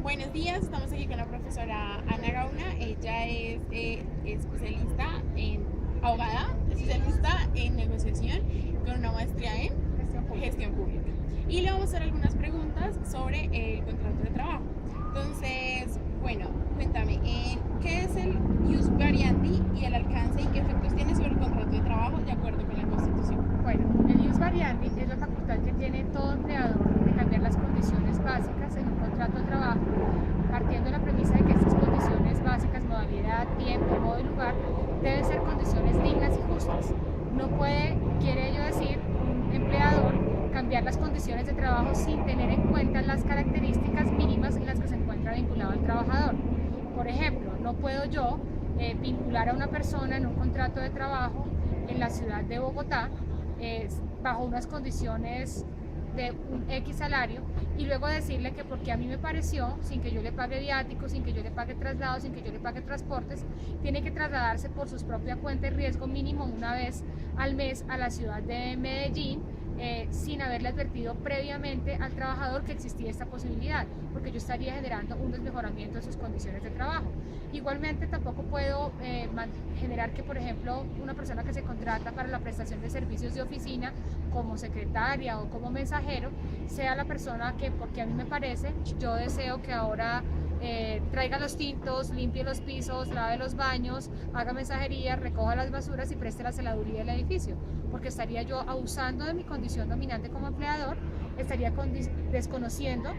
Buenos días, estamos aquí con la profesora Ana Gauna. Ella es especialista en abogada, especialista en negociación con una maestría en gestión pública. Y le vamos a hacer algunas preguntas sobre el contrato de trabajo. Entonces, bueno, cuéntame, ¿qué es el ius variandi y el alcance y qué efectos tiene sobre el contrato de trabajo de acuerdo con la Constitución? Bueno, el ius variandi es la facultad que tiene todo empleador de cambiar las condiciones básicas en un contrato de trabajo, partiendo de la premisa de que estas condiciones básicas, modalidad, tiempo, modo y lugar, deben ser condiciones dignas y justas. No puede, quiere ello decir, un empleador cambiar las condiciones de trabajo sin tener en cuenta las características mínimas en las que se encuentra vinculado al trabajador. Por ejemplo, no puedo yo vincular a una persona en un contrato de trabajo en la ciudad de Bogotá bajo unas condiciones de un X salario y luego decirle que porque a mí me pareció, sin que yo le pague viáticos, sin que yo le pague traslados, sin que yo le pague transportes, tiene que trasladarse por sus propias cuentas de riesgo mínimo una vez al mes a la ciudad de Medellín, sin haberle advertido previamente al trabajador que existía esta posibilidad, porque yo estaría generando un desmejoramiento de sus condiciones de trabajo. Igualmente tampoco puedo generar que, por ejemplo, una persona que se contrata para la prestación de servicios de oficina como secretaria o como mensajero sea la persona que, porque a mí me parece, yo deseo que ahora traiga los tintos, limpie los pisos, lave los baños, haga mensajería, recoja las basuras y preste la celaduría del edificio, porque estaría yo abusando de mi condición dominante como empleador, estaría desconociendo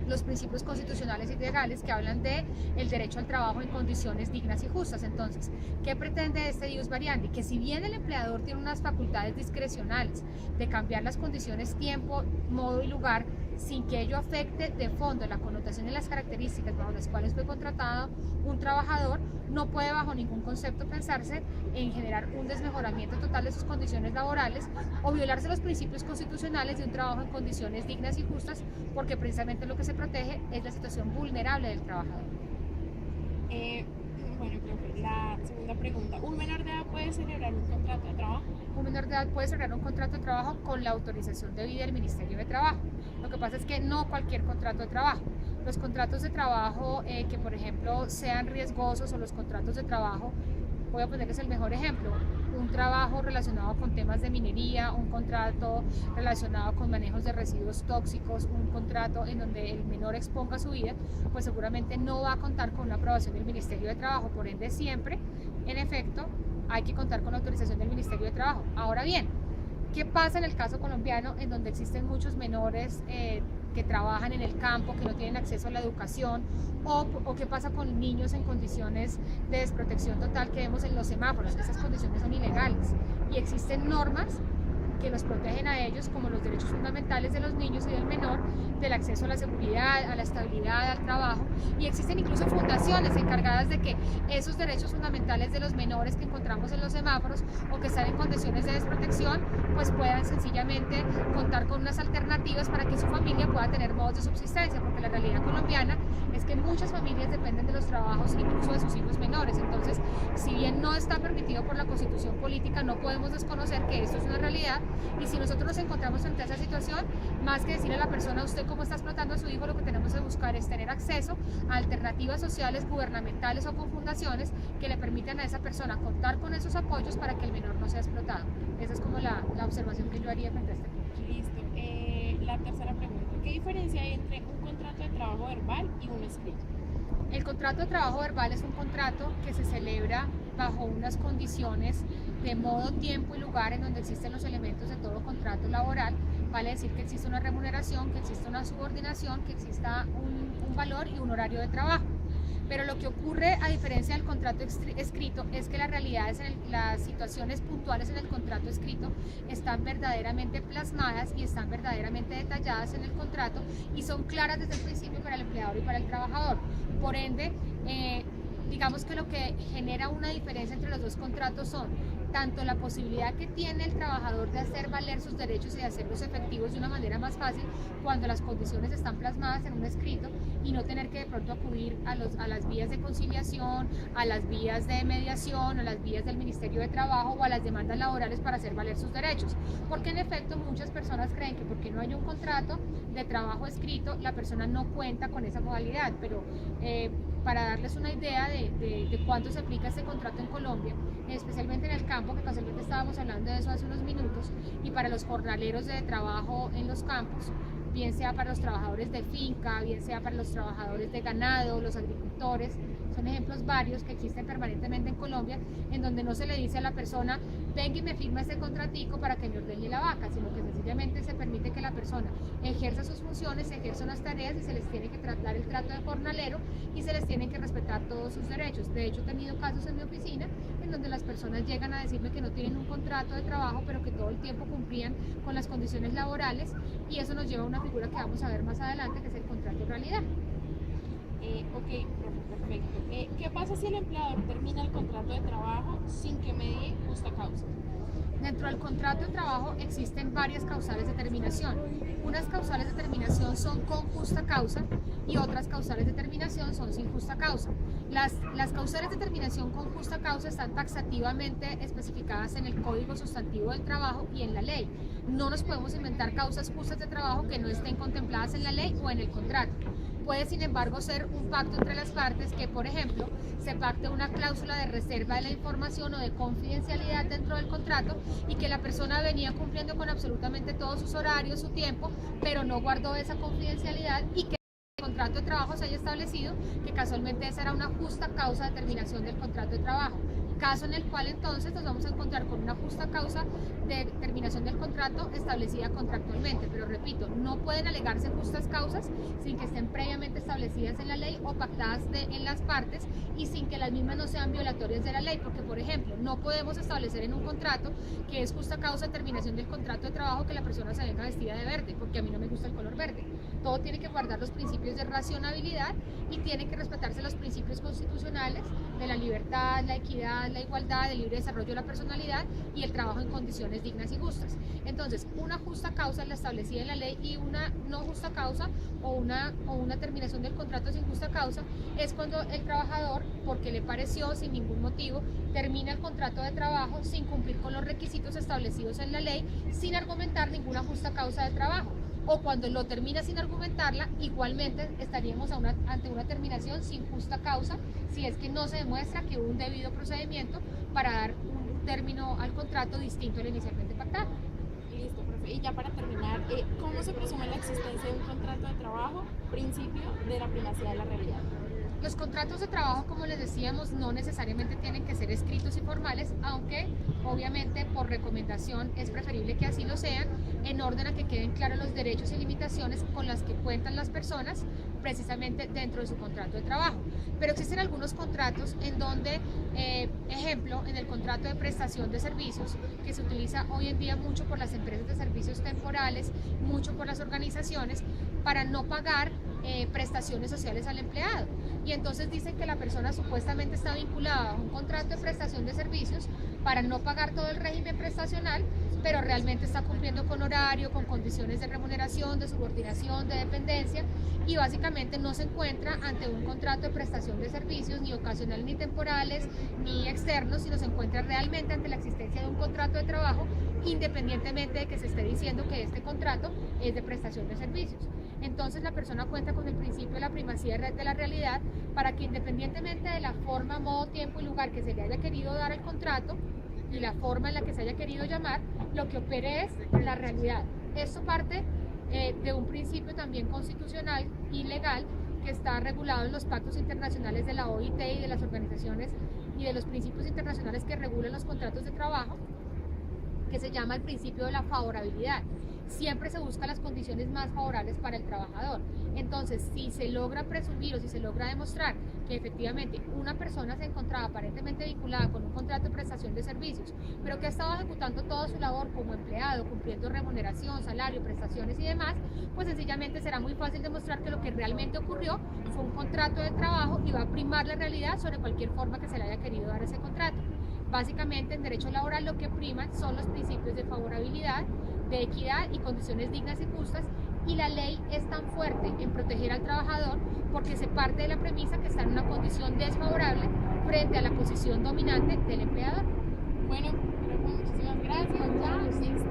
los principios constitucionales y legales que hablan de el derecho al trabajo en condiciones dignas y justas. Entonces, ¿qué pretende este ius variandi? Que si bien el empleador tiene unas facultades discrecionales de cambiar las condiciones, tiempo, modo y lugar, sin que ello afecte de fondo la connotación y las características bajo las cuales fue contratado un trabajador, no puede bajo ningún concepto pensarse en generar un desmejoramiento total de sus condiciones laborales o violarse los principios constitucionales de un trabajo en condiciones dignas y justas, porque precisamente lo que se protege es la situación vulnerable del trabajador. Eh, bueno, profe, la segunda pregunta. ¿Un menor de edad puede celebrar un contrato de trabajo? Un menor de edad puede cerrar un contrato de trabajo con la autorización debida del Ministerio de Trabajo. Lo que pasa es que no cualquier contrato de trabajo. Los contratos de trabajo que, por ejemplo, sean riesgosos o los contratos de trabajo, voy a ponerles el mejor ejemplo, un trabajo relacionado con temas de minería, un contrato relacionado con manejos de residuos tóxicos, un contrato en donde el menor exponga su vida, pues seguramente no va a contar con una aprobación del Ministerio de Trabajo. Por ende, siempre, en efecto, hay que contar con la autorización del Ministerio de Trabajo. Ahora bien, ¿qué pasa en el caso colombiano en donde existen muchos menores que trabajan en el campo, que no tienen acceso a la educación, o qué pasa con niños en condiciones de desprotección total que vemos en los semáforos? Esas condiciones son ilegales y existen normas que los protegen a ellos, como los derechos fundamentales de los niños y del menor, del acceso a la seguridad, a la estabilidad, al trabajo, y existen incluso fundaciones encargadas de que esos derechos fundamentales de los menores que encontramos en los semáforos o que están en condiciones de desprotección, pues puedan sencillamente contar con unas alternativas para que su familia pueda tener modos de subsistencia, porque la realidad colombiana es que muchas familias dependen de los trabajos incluso de sus hijos menores. Entonces, si bien no está permitido por la Constitución política, no podemos desconocer que esto es una realidad. Y si nosotros nos encontramos frente a esa situación, más que decirle a la persona, usted cómo está explotando a su hijo, lo que tenemos que buscar es tener acceso a alternativas sociales, gubernamentales o con fundaciones que le permitan a esa persona contar con esos apoyos para que el menor no sea explotado. Esa es como la observación que yo haría frente a este punto. Listo. La tercera pregunta. ¿Qué diferencia hay entre un contrato de trabajo verbal y un escrito? El contrato de trabajo verbal es un contrato que se celebra bajo unas condiciones de modo, tiempo y lugar en donde existen los elementos de todo contrato laboral. Vale decir que existe una remuneración, que existe una subordinación, que exista un valor y un horario de trabajo. Pero lo que ocurre, a diferencia del contrato escrito, es que las realidades, las situaciones puntuales en el contrato escrito están verdaderamente plasmadas y están verdaderamente detalladas en el contrato y son claras desde el principio para el empleador y para el trabajador. Por ende, digamos que lo que genera una diferencia entre los dos contratos son tanto la posibilidad que tiene el trabajador de hacer valer sus derechos y de hacerlos efectivos de una manera más fácil cuando las condiciones están plasmadas en un escrito, y no tener que de pronto acudir a las vías de conciliación, a las vías de mediación, a las vías del Ministerio de Trabajo o a las demandas laborales para hacer valer sus derechos. Porque en efecto muchas personas creen que porque no hay un contrato de trabajo escrito, la persona no cuenta con esa modalidad, pero para darles una idea de cuánto se aplica este contrato en Colombia, especialmente en el campo, que casualmente estábamos hablando de eso hace unos minutos, y para los jornaleros de trabajo en los campos, bien sea para los trabajadores de finca, bien sea para los trabajadores de ganado, los agricultores, son ejemplos varios que existen permanentemente en Colombia, en donde no se le dice a la persona, venga y me firma este contratico para que me ordeñe la vaca, sino que sencillamente se permite que la persona ejerza sus funciones, ejerza unas tareas y se les tiene que tratar el trato de jornalero y se les tienen que respetar todos sus derechos. De hecho, he tenido casos en mi oficina en donde las personas llegan a decirme que no tienen un contrato de trabajo, pero que todo el tiempo cumplían con las condiciones laborales, y eso nos lleva a una figura que vamos a ver más adelante, que es el contrato de realidad. Ok, profe, perfecto. ¿Qué pasa si el empleador termina el contrato de trabajo sin que medie justa causa? Dentro del contrato de trabajo existen varias causales de terminación. Unas causales de terminación son con justa causa y otras causales de terminación son sin justa causa. Las causales de terminación con justa causa están taxativamente especificadas en el Código Sustantivo del Trabajo y en la ley. No nos podemos inventar causas justas de trabajo que no estén contempladas en la ley o en el contrato. Puede, sin embargo, ser un pacto entre las partes que, por ejemplo, se pacte una cláusula de reserva de la información o de confidencialidad dentro del contrato y que la persona venía cumpliendo con absolutamente todos sus horarios, su tiempo, pero no guardó esa confidencialidad y que el contrato de trabajo se haya establecido que casualmente esa era una justa causa de terminación del contrato de trabajo. Caso en el cual entonces nos vamos a encontrar con una justa causa de terminación del contrato establecida contractualmente, pero repito, no pueden alegarse justas causas sin que estén previamente establecidas en la ley o pactadas en las partes y sin que las mismas no sean violatorias de la ley, porque por ejemplo, no podemos establecer en un contrato que es justa causa de terminación del contrato de trabajo que la persona se venga vestida de verde, porque a mí no me gusta el color verde. Todo tiene que guardar los principios de racionalidad y tiene que respetarse los principios constitucionales de la libertad, la equidad, la igualdad, el libre desarrollo de la personalidad y el trabajo en condiciones dignas y justas. Entonces, una justa causa es la establecida en la ley y una no justa causa o una terminación del contrato sin justa causa es cuando el trabajador, porque le pareció sin ningún motivo, termina el contrato de trabajo sin cumplir con los requisitos establecidos en la ley, sin argumentar ninguna justa causa de trabajo. O cuando lo termina sin argumentarla, igualmente estaríamos ante una terminación sin justa causa si es que no se demuestra que hubo un debido procedimiento para dar un término al contrato distinto al inicialmente pactado. Listo, profe. Y ya para terminar, ¿cómo se presume la existencia de un contrato de trabajo? Principio de la primacía de la realidad. Los contratos de trabajo, como les decíamos, no necesariamente tienen que ser escritos y formales, aunque obviamente por recomendación es preferible que así lo sean, en orden a que queden claros los derechos y limitaciones con las que cuentan las personas precisamente dentro de su contrato de trabajo. Pero existen algunos contratos en donde, ejemplo, en el contrato de prestación de servicios, que se utiliza hoy en día mucho por las empresas de servicios temporales, mucho por las organizaciones, para no pagar prestaciones sociales al empleado. Y entonces dicen que la persona supuestamente está vinculada a un contrato de prestación de servicios para no pagar todo el régimen prestacional, pero realmente está cumpliendo con horario, con condiciones de remuneración, de subordinación, de dependencia, y básicamente no se encuentra ante un contrato de prestación de servicios ni ocasionales ni temporales ni externos, sino se encuentra realmente ante la existencia de un contrato de trabajo, independientemente de que se esté diciendo que este contrato es de prestación de servicios. Entonces la persona cuenta con el principio de la primacía de la realidad para que, independientemente de la forma, modo, tiempo y lugar que se le haya querido dar al contrato y la forma en la que se haya querido llamar, lo que opere es la realidad. Esto parte de un principio también constitucional y legal que está regulado en los pactos internacionales de la OIT y de las organizaciones y de los principios internacionales que regulan los contratos de trabajo, que se llama el principio de la favorabilidad. Siempre se buscan las condiciones más favorables para el trabajador. Entonces, si se logra presumir o si se logra demostrar que efectivamente una persona se encontraba aparentemente vinculada con un contrato de prestación de servicios, pero que ha estado ejecutando toda su labor como empleado, cumpliendo remuneración, salario, prestaciones y demás, pues sencillamente será muy fácil demostrar que lo que realmente ocurrió fue un contrato de trabajo y va a primar la realidad sobre cualquier forma que se le haya querido dar ese contrato. Básicamente, en derecho laboral lo que priman son los principios de favorabilidad, de equidad y condiciones dignas y justas, y la ley es tan fuerte en proteger al trabajador porque se parte de la premisa que está en una condición desfavorable frente a la posición dominante del empleador. Bueno, muchísimas gracias. Ya,